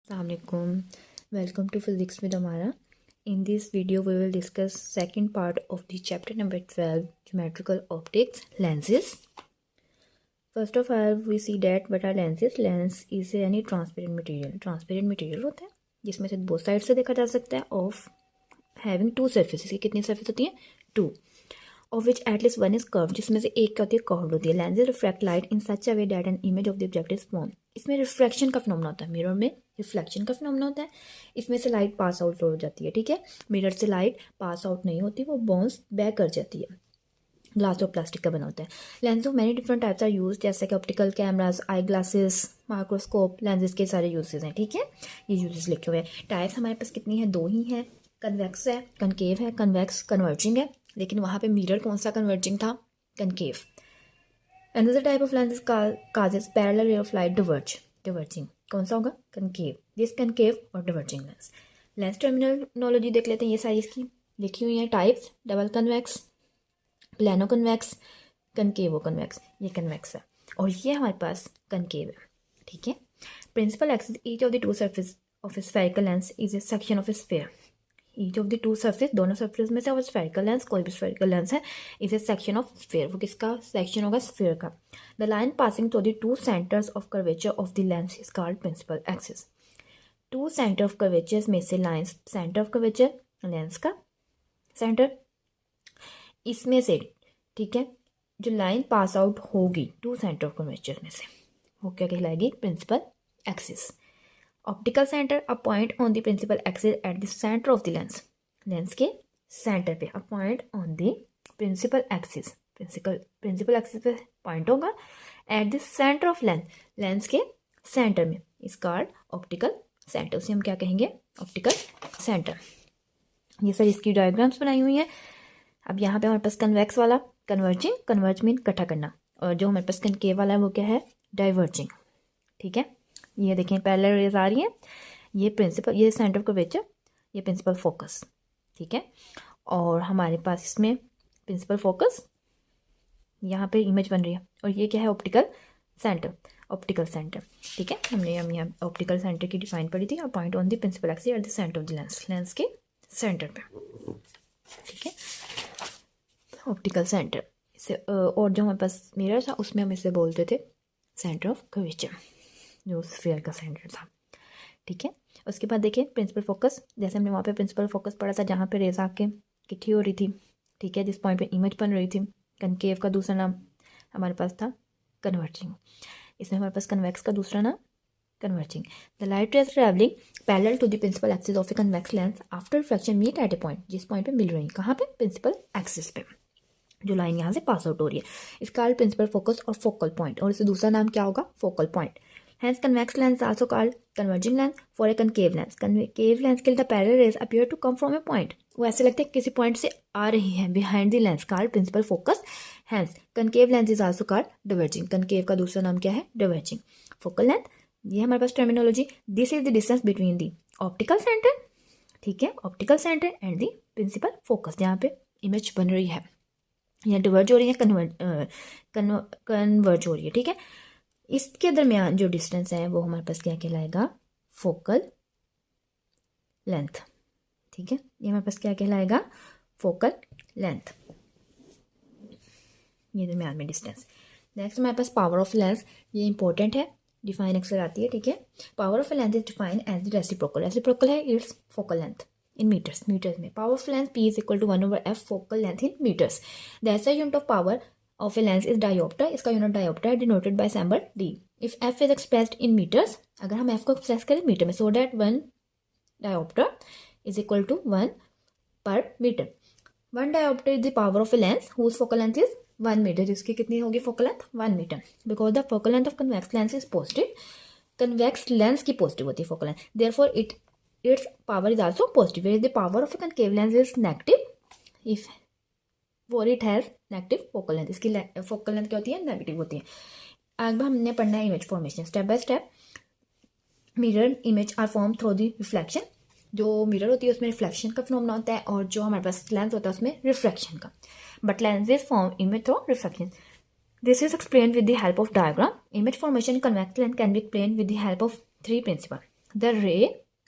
Assalamualaikum. Welcome to Physics with Amara. In this video, we will discuss second part of the chapter number 12, Geometrical Optics, Lenses. First of all, we see that what are lenses. Lens is any transparent material. Transparent material होता है जिसमें से both sides से देखा जा सकता है of having two surfaces. कितनी surface होती है? Two. Of which at least one is curved, जिसमें से एक क्या होती है? Curved होती है. Lenses refract light in such a way that an image of the object is formed. इसमें रिफ्रैक्शन का फिनोमेना होता है. मिरर में रिफ्लेक्शन का फिनोमेना होता है. इसमें से लाइट पास आउट हो जाती है. ठीक है, मिरर से लाइट पास आउट नहीं होती, वो बाउंस बैक कर जाती है. ग्लास और प्लास्टिक का बना होता है. Lens of many different types are use, जैसे कि optical cameras, eye glasses, microscope. Lenses के सारे यूजेस हैं. ठीक है, ये यूजेस लिखे हुए हैं. टाइप्स हमारे पास कितनी है? दो ही हैं. कन्वेक्स है, कनकेव है. कन्वेक्स कन्वर्जिंग है, लेकिन वहाँ पे मिरर कौन सा कन्वर्जिंग था? Concave. Another type of lens causes parallel ray of light diverging. कौन सा होगा? कनकेव. दिस कनकेव और डिवर्जिंग लेंस. लेंस टर्मिनोलॉजी देख लेते हैं. ये सारी इसकी लिखी हुई है. Types: double convex, plano convex, concavo convex. ये कन्वेक्स है और ये हमारे पास कनकेव है. ठीक है. Principal axis each of the two surface of a spherical lens is a section of a sphere. Each of the two surface, दोनों सरफेस में से और स्फेरिकल लेंस, कोई भी स्फेरिकल लेंस है, is a section of sphere. वो किसका section होगा? स्फीयर का. The line passing through the two centres of curvature of the lens is called principal axis. Two centre of curvature में से lines, centre of curvature lens का centre, इसमें से, ठीक है, जो लाइन पास आउट होगी टू सेंटर ऑफ कर्वेचर में से, वो क्या कहलाएगी? Principal axis. Optical centre, a point on the principal axis at the centre of the lens. Lens के सेंटर पे, a point on the principal axis. Principal axis पे point होगा eight the centre of lens, lens के centre में, is called optical centre. उसे हम क्या कहेंगे? Optical centre. ये सर इसकी डायग्राम्स बनाई हुई हैं. अब यहाँ पे हमारे पास कन्वेक्स वाला कन्वर्जिंग, कन्वर्ज मीन इकट्ठा करना, और जो हमारे पास कनकेव वाला है वो क्या है? डाइवर्जिंग. ठीक है, ये देखें पैरेलल रेज आ रही है. ये प्रिंसिपल, ये सेंटर ऑफ कर्वेचर, ये प्रिंसिपल फोकस. ठीक है, और हमारे पास इसमें प्रिंसिपल फोकस, यहाँ पे इमेज बन रही है, और ये क्या है? Optical centre. Optical centre. ठीक है, हमने यहाँ ऑप्टिकल सेंटर की डिफाइन पढ़ी थी. और point on the principal axis at the centre of the lens, lens के सेंटर पे. ठीक है, ऑप्टिकल सेंटर. इसे और जो हमारे पास मिरर था उसमें हम इसे बोलते थे सेंटर ऑफ कर्वेचर, जो स्फीयर का सेंटर था. ठीक है, उसके बाद देखिए प्रिंसिपल फोकस. जैसे हमने वहाँ पे प्रिंसिपल फोकस पढ़ा था, जहाँ पे रेज आके इकट्ठी हो रही थी. ठीक है, जिस पॉइंट पे इमेज बन रही थी. कनकेव का दूसरा नाम हमारे पास था कन्वर्जिंग. इसमें हमारे पास कन्वेक्स का दूसरा नाम converging. The light rays travelling parallel to the principal axis of a convex lens after reflection meet at a point. जिस पॉइंट पे मिल रही है, कहाँ पे? प्रिंसिपल एक्सिस पे. जो लाइन यहाँ से पास आउट हो रही है, इसका प्रिंसिपल फोकस और फोकल पॉइंट, और इससे दूसरा नाम क्या होगा? Focal point. Hence, convex lens also called converging lens for a concave lens. Concave lens के लिए the parallel rays appear to come from a point. वो ऐसे लगता है किसी पॉइंट से आ रही है. Behind the lens called principal focus. Hence, concave lens is also called diverging. Concave का दूसरा नाम क्या है? Diverging. Focal length, ये हमारे पास terminology. This is the distance between the optical center, ठीक है, optical center and the principal focus, जहाँ पे image बन रही है, या diverge हो रही है, converge हो रही है. ठीक है, इसके दरमियान जो डिस्टेंस है वो हमारे पास क्या कहलाएगा? Focal length. ठीक है, ये हमारे पास क्या कहलाएगा? Focal length. ये दरमियान में डिस्टेंस. नेक्स्ट हमारे पास पावर ऑफ लेंस. ये इंपॉर्टेंट है, डिफाइन अक्सर आती है. ठीक है, power of length is define as the reciprocal. Reciprocal है its focal length in metres. Metres में power of length P is equal to 1/f focal length in metres. The SI unit of power of a lens is diopter. इसका unit diopter है, denoted by symbol D. If f is expressed in meters, अगर हम f को express करें metre में, so that 1 diopter is equal to 1 per meter. 1 diopter is the power of a lens whose focal length is 1 meter. जिसकी कितनी होगी focal length? 1 meter. Because the focal length of convex lens is positive. Convex lens की positive होती है focal length. Therefore, its power is also positive. Whereas the power of a concave lens is negative. If for it has negative focal length. इसकी focal length क्या होती है? Negative होती है. अब हमने पढ़ना है image formation step by step. Mirror image are form through the reflection. जो मिरर होती है उसमें रिफ्लेक्शन का फिनोमेना होता है, और जो हमारे पास लेंस होता है उसमें रिफ्रैक्शन का. But lenses form image through reflection. This is explain with the help of diagram. Image formation convex lens can be explain with the help of 3 principal. The ray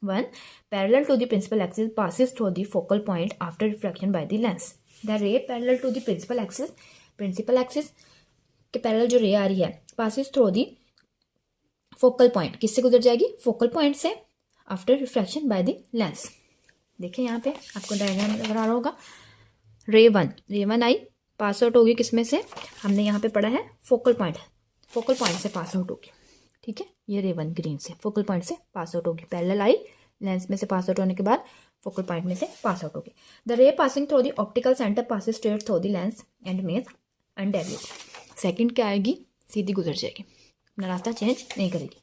1 parallel to the principal axis passes through the focal point after refraction by the lens. The ray parallel to the principal axis के parallel जो रे आ रही है passes through the focal point, किससे गुजर जाएगी? Focal point से, after refraction by the lens. देखिए यहाँ पे आपको डायग्राम नजर आ रहा होगा. रे वन आई, पास आउट होगी किसमें से? हमने यहाँ पे पढ़ा है फोकल पॉइंट से पास आउट होगी. ठीक है, ये रे 1 ग्रीन से फोकल पॉइंट से पास आउट होगी. पैरेलल आई, लेंस में से पास आउट होने के बाद फोकल पॉइंट में से पास आउट होगी. The ray passing through the optical centre passes straight through the lens and emerges undeviated. Second क्या आएगी? सीधी गुजर जाएगी, अपना रास्ता चेंज नहीं करेगी.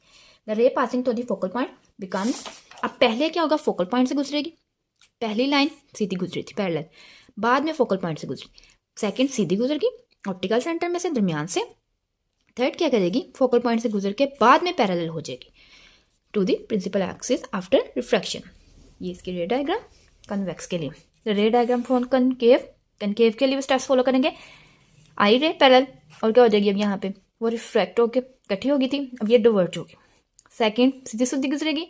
The ray passing through the focal point becomes, अब पहले क्या होगा? फोकल पॉइंट से गुजरेगी. पहली लाइन सीधी गुजरी थी पैरेलल, बाद में फोकल पॉइंट से गुजरी. सेकंड सीधी गुजरेगी ऑप्टिकल सेंटर में से, दरमियान से. थर्ड क्या करेगी? फोकल पॉइंट से गुजर के बाद में पैरेलल हो जाएगी to the principal axis after refraction. ये इसकी रे डायग्राम. कन्वेक्स के लिए रे डायग्राम फॉर कनकेव के लिए स्टेप्स फॉलो करेंगे. आई रे पैरेलल, और क्या हो जाएगी? अब यहाँ पे वो रिफ्रैक्ट होकर इकट्ठी होगी थी, अब ये डिवर्ज होगी. सेकंड सीधी गुजरेगी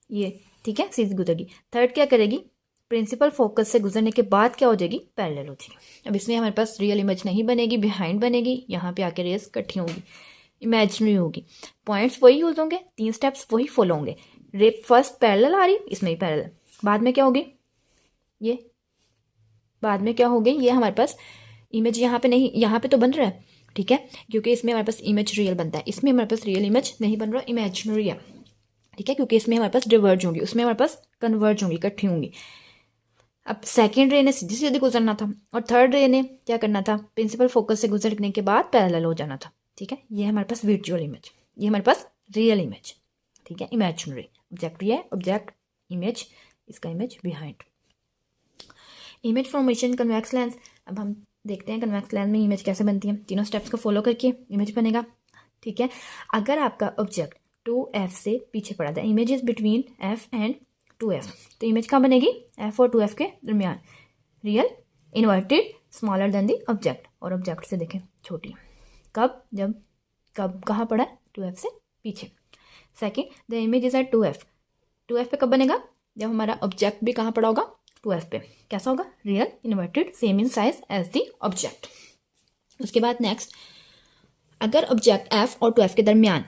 ये, ठीक है, सीधी गुजरेगी. थर्ड क्या करेगी? प्रिंसिपल फोकस से गुजरने के बाद क्या हो जाएगी? पैरेलल हो जाएगी. अब इसमें हमारे पास रियल इमेज नहीं बनेगी, बिहाइंड बनेगी. यहाँ पे आके रेस इकट्ठी होंगी, इमेजिनरी होगी. पॉइंट्स वही यूज होंगे, 3 स्टेप्स वही फॉलो होंगे. रे फर्स्ट पैरेलल आ रही, इसमें भी पैरेलल. बाद में क्या होगी? ये बाद में क्या होगी? ये हमारे पास इमेज यहाँ पे नहीं, यहाँ पे तो बन रहा है, ठीक है, क्योंकि इसमें हमारे पास इमेज रियल बनता है. इसमें हमारे पास रियल इमेज नहीं बन रहा, इमेजिनरी है. ठीक है, क्योंकि इसमें हमारे पास डिवर्ज होंगी, उसमें हमारे पास कन्वर्ज होंगी, इकट्ठी होंगी. अब सेकंड रे ने सीधी सीधी गुजरना था, और थर्ड रे ने क्या करना था? प्रिंसिपल फोकस से गुजरने के बाद पैरेलल हो जाना था. ठीक है, ये हमारे पास विजुअल इमेज, ये हमारे पास रियल इमेज. ठीक है, इमेजिनरी. ऑब्जेक्ट ये ऑब्जेक्ट, इमेज, इसका image behind. Image formation convex lens. अब हम देखते हैं कन्वेक्स लेंस में इमेज कैसे बनती है. तीनों स्टेप्स को फॉलो करके इमेज बनेगा. ठीक है, अगर आपका ऑब्जेक्ट 2F से पीछे पड़ा था, image is between F and 2F, तो इमेज कहाँ बनेगी? F और 2F के दरमियान. Real inverted smaller than the object, और ऑब्जेक्ट से देखें छोटी. कब? जब कहाँ पड़ा? 2F से पीछे. Second, the image is at 2F पे कब बनेगा? जब हमारा ऑब्जेक्ट भी कहाँ पड़ा होगा? 2F पे. कैसा होगा? Real inverted, same in size as the object. उसके बाद नेक्स्ट, अगर ऑब्जेक्ट F और 2F के दरमियान,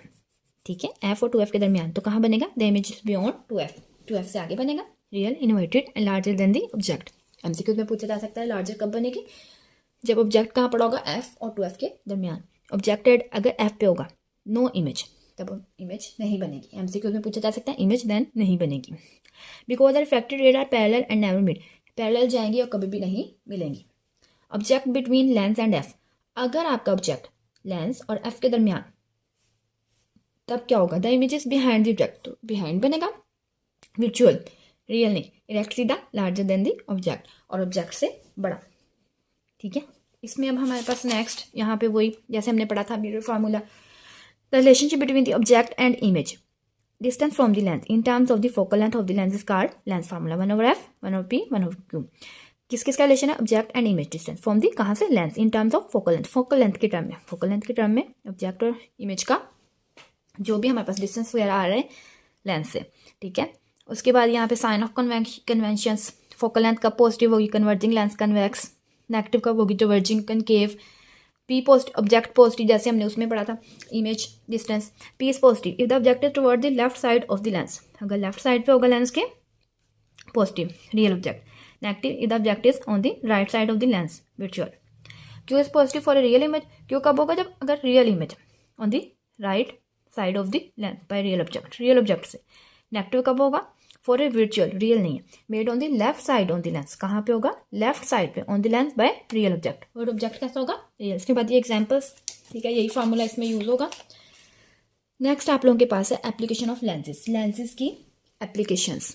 ठीक है, F और 2F के दरमियान, तो कहाँ बनेगा? The image is beyond 2F से आगे बनेगा. Real inverted and larger than the object. MCQ में पूछा जा सकता है लार्जर कब बनेगी? जब ऑब्जेक्ट कहाँ पड़ा होगा? F और 2F के दरमियान. ऑब्जेक्टेड अगर F पे होगा, नो इमेज, तब इमेज नहीं बनेगी. एमसीक्यू में पूछा जा सकता है इमेज देन नहीं बनेगी. Because the refracted rays are parallel and never meet, parallel जाएंगी और कभी भी नहीं मिलेंगी. Object between lens and F, अगर आपका ऑब्जेक्ट लेंस और F के दरमियान, तब क्या होगा? The image is behind the object, तो बिहाइंड बनेगा. विजुअल, रियल नहीं, इरेक्ट सीधा, लार्जर देन द ऑब्जेक्ट, और ऑब्जेक्ट से बड़ा. ठीक है, इसमें अब हमारे पास नेक्स्ट यहाँ पे वही जैसे हमने पढ़ा था mirror formula. The relationship between the object and image, distance from the lens in terms of the focal length of the lens is called lens formula. 1/f, 1/p, 1/q. किसका रिलेशन है? Object and image. Distance from the कहाँ से? Lens. In terms of focal length, focal length के term में object और image का जो भी हमारे पास डिस्टेंस वगैरह आ रहे हैं लेंस से. ठीक है, उसके बाद यहाँ पे sign of conventions. Focal length कब पॉजिटिव होगी? Converging lens convex. नेगेटिव कब होगी? Diverging concave. P positive, object positive, जैसे हमने उसमें पढ़ा था image distance. P is positive if the object is toward the left side of the lens, अगर लेफ्ट साइड पे होगा लेंस के, positive real object. Negative if the object is on the right side of the lens, visual. Q is positive for a real image. Q कब होगा? जब अगर real image on the right side of the lens by real object से. Negative कब होगा? For a virtual, real नहीं है, made on the left side on the lens. कहाँ पे होगा? लेफ्ट साइड पे on the lens by real object, और ऑब्जेक्ट कैसा होगा? रियल. इसके बाद ये एग्जांपल्स. ठीक है, यही फार्मूला इसमें यूज होगा. नेक्स्ट आप लोगों के पास है एप्लीकेशन ऑफ लेंसेज की applications.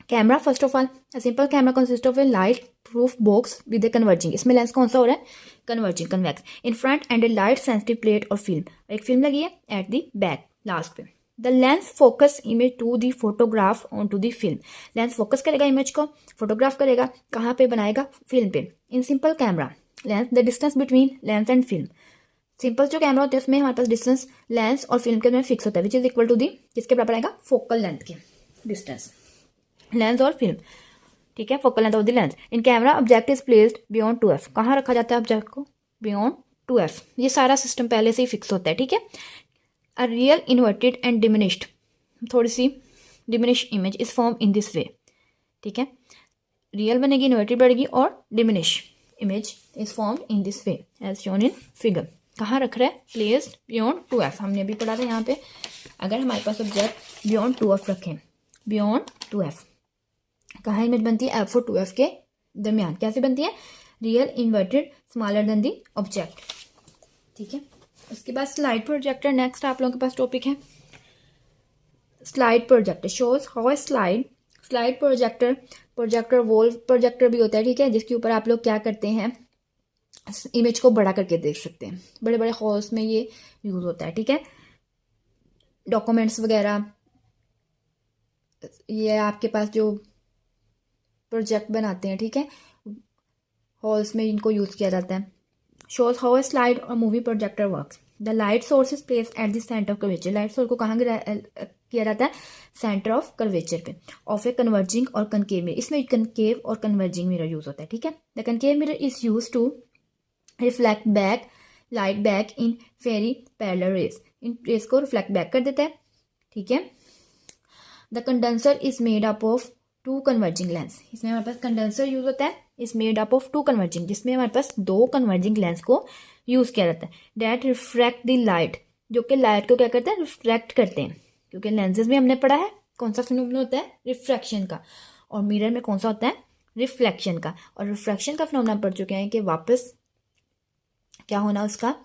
Camera, first of all a simple camera consist of a light proof box with a converging. इसमें लेंस कौन सा हो रहा है? Converging, convex. In front and a light sensitive plate और फिल्म. एक film लगी है एट द बैक, लास्ट पे. The lens focus image to the photograph on to the film. Lens focus करेगा इमेज को, फोटोग्राफ करेगा, कहाँ पे बनाएगा? फिल्म पे. In simple camera lens, the distance between lens and film. Simple जो camera होता है उसमें हमारे पास डिस्टेंस लेंस और फिल्म के में फिक्स होता है, which is equal to the, किसके बराबर आएगा, फोकल लेंथ के डिस्टेंस, लेंस और फिल्म, ठीक है, focal length of the lens. In camera object is placed beyond 2f, कहाँ रखा जाता है ऑब्जेक्ट को, बियॉन्ड 2f, ये सारा सिस्टम पहले से ही फिक्स होता है, ठीक है। A real inverted and diminished, थोड़ी सी diminish image is form in this way, ठीक है, रियल बनेगी, इन्वर्टेड बढ़ेगी, और diminish image is form in this way as shown in figure. कहाँ रख रहा है, प्लेस्ड बियॉन्ड 2f, हमने अभी पढ़ा था यहाँ पे, अगर हमारे पास ऑब्जेक्ट बियॉन्ड 2f रखें, बियॉन्ड 2f, कहाँ इमेज बनती है, f और 2f के दरमियान, कैसे बनती है, real inverted smaller than the object, ठीक है। उसके बाद स्लाइड प्रोजेक्टर, नेक्स्ट आप लोगों के पास टॉपिक है slide projector, shows how slide projector wall projector भी होता है, ठीक है, जिसके ऊपर आप लोग क्या करते हैं, इमेज को बड़ा करके देख सकते हैं, बड़े बड़े हॉल्स में ये यूज होता है, ठीक है, डॉक्यूमेंट्स वगैरह, ये आपके पास जो प्रोजेक्ट बनाते हैं, ठीक है, हॉल्स में इनको यूज किया जाता है। शोज हाउ ए स्लाइड और movie projector works, the light source is place at the centre of curvature, light source को कहाँ किया जाता है, सेंटर ऑफ कर्वेचर पे, ऑफ ए कन्वर्जिंग और कनकेव मिरर, इसमें कनकेव और कन्वर्जिंग मिरर यूज होता है, ठीक है। The concave mirror is use to reflect back light back in fairly parallel rays, इन रेस को रिफ्लेक्ट बैक कर देता है, ठीक है। The condenser is made up of 2 converging lens, इसमें हमारे पास कंडेंसर यूज होता है, is made up of 2 converging, जिसमें हमारे पास 2 कन्वर्जिंग लेंस को यूज किया जाता है, डेट रिफ्रैक्ट द लाइट, जो कि लाइट को क्या करते हैं, रिफ्रैक्ट करते हैं, क्योंकि लेंसेज में हमने पढ़ा है कौन सा फिनोमेनन होता है, रिफ्रैक्शन का, और मिरर में कौन सा होता है, रिफ्लेक्शन का, और रिफ्रैक्शन का फिनोमेनन पढ़ चुके हैं कि वापस क्या होना, उसका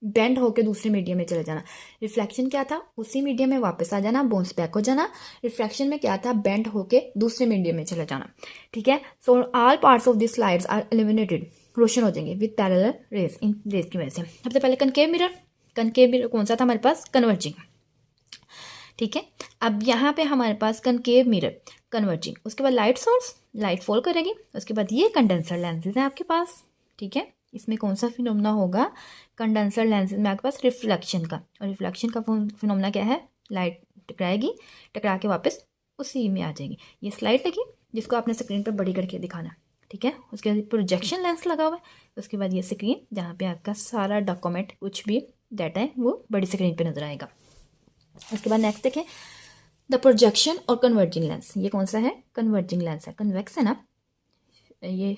बेंड होकर दूसरे मीडियम में चले जाना। रिफ्लेक्शन क्या था, उसी मीडियम में वापस आ जाना, बाउंस बैक हो जाना। रिफ्लेक्शन में क्या था, बेंड होके दूसरे मीडियम में चले जाना, ठीक है। So all parts of this slides are illuminated, रोशन हो जाएंगे विद पैरेलल रेस, इन रेस की वजह से। सबसे पहले कनकेव मिरर कौन सा था हमारे पास, कन्वर्जिंग, ठीक है। अब यहाँ पे हमारे पास कनकेव मिरर कन्वर्जिंग, उसके बाद लाइट सोर्स लाइट फॉल करेगी, उसके बाद ये कंडेंसर लेंसेज है आपके पास, ठीक है। इसमें कौन सा फिनोमेना होगा, कंडेंसर लेंसेज में आपके पास रिफ्लेक्शन का, और रिफ्लेक्शन का फिनोमेना क्या है, लाइट टकराएगी, टकरा के वापस उसी में आ जाएगी। ये स्लाइड लगी जिसको आपने स्क्रीन पर बड़ी करके दिखाना, ठीक है। उसके बाद प्रोजेक्शन लेंस लगा हुआ है, उसके बाद ये स्क्रीन जहाँ पे आपका सारा डॉक्यूमेंट कुछ भी डाटा है वो बड़ी स्क्रीन पे नजर आएगा। उसके बाद नेक्स्ट देखें द प्रोजेक्शन और कन्वर्जिंग लेंस, ये कौन सा है, कन्वर्जिंग लेंस है, कन्वेक्स है ना, ये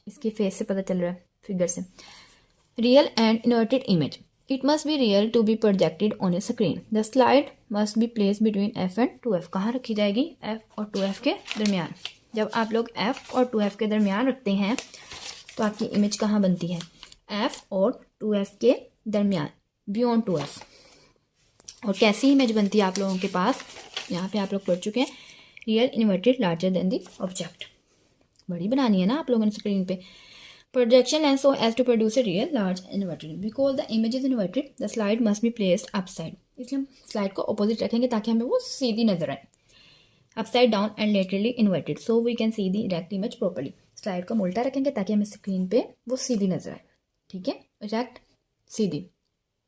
इसके फेस से पता चल रहा है, फिगर से। Real and inverted image, it must be real to be projected on a screen, the slide must be place between f and 2f, कहाँ रखी जाएगी, f और 2f के दरमियान। जब आप लोग f और 2f के दरमियान रखते हैं तो आपकी इमेज कहाँ बनती है, f और 2f के दरमियान, बियॉन्ड 2f। और कैसी इमेज बनती है आप लोगों के पास, यहाँ पे आप लोग पढ़ चुके हैं, real inverted larger than the object, बड़ी बनानी है ना आप लोगों ने स्क्रीन पे। Projection lens so as to produce a real large inverted. Because the image is inverted, the slide must be placed upside. इसलिए हम स्लाइड को ऑपोजिट रखेंगे ताकि हमें वो सीधी नजर आए, upside down and laterally inverted so we can see the erect image properly. Slide को उल्टा रखेंगे ताकि हमें स्क्रीन पे वो सीधी नजर आए, ठीक है, इरेक्ट सीधी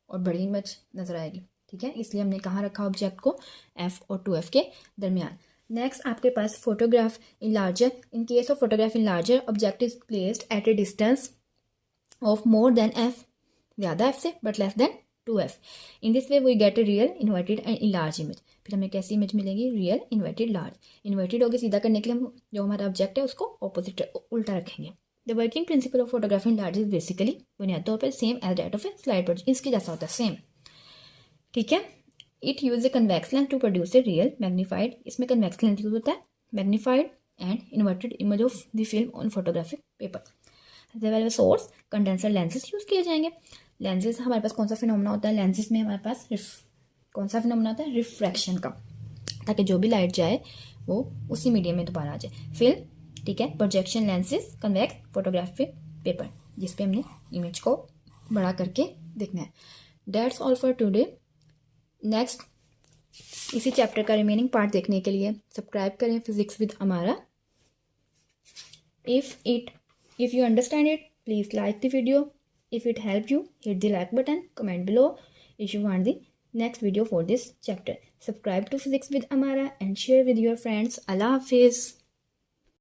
और बड़ी इमेज नजर आएगी, ठीक है। इसलिए हमने कहाँ रखा ऑब्जेक्ट को, f और 2f के दरमियान। नेक्स्ट आपके पास photograph in larger, in case of photograph in larger object is placed at a distance of more than f, ज़्यादा f से but less than 2f। In this way we get a real inverted and large image. फिर हमें कैसी image मिलेगी, real inverted large. Inverted होगी सीधा करने के लिए हम जो हमारा ऑब्जेक्ट है उसको ऑपोजिट उल्टा रखेंगे। The working principle of photography in large is basically बुनियादी तौर पर same as that of a slide project, इसके जैसा होता है सेम, ठीक है। It use a convex lens to produce a real magnified, इसमें कन्वेक्स लेंस यूज होता है, magnified and inverted image of the film on photographic paper. Source condenser lenses use किए जाएंगे। लेंसेज हमारे पास कौन सा फिनोमेना होता है, लेंसेज में हमारे पास कौन सा फिनोमेना होता है, रिफ्रैक्शन का, ताकि जो भी लाइट जाए वो उसी मीडियम में दोबारा आ जाए। फिल्म, ठीक है, projection lenses, convex photographic paper, जिसपे हमने इमेज को बड़ा करके देखना है। That's all for today. Next इसी चैप्टर का रिमेनिंग पार्ट देखने के लिए सब्सक्राइब करें फिजिक्स विद अमारा। If you understand it please like the video, If it helped you, hit the like button, comment below if you want the next video for this chapter. Subscribe to Physics with Amara and share with your friends. Allah Hafiz.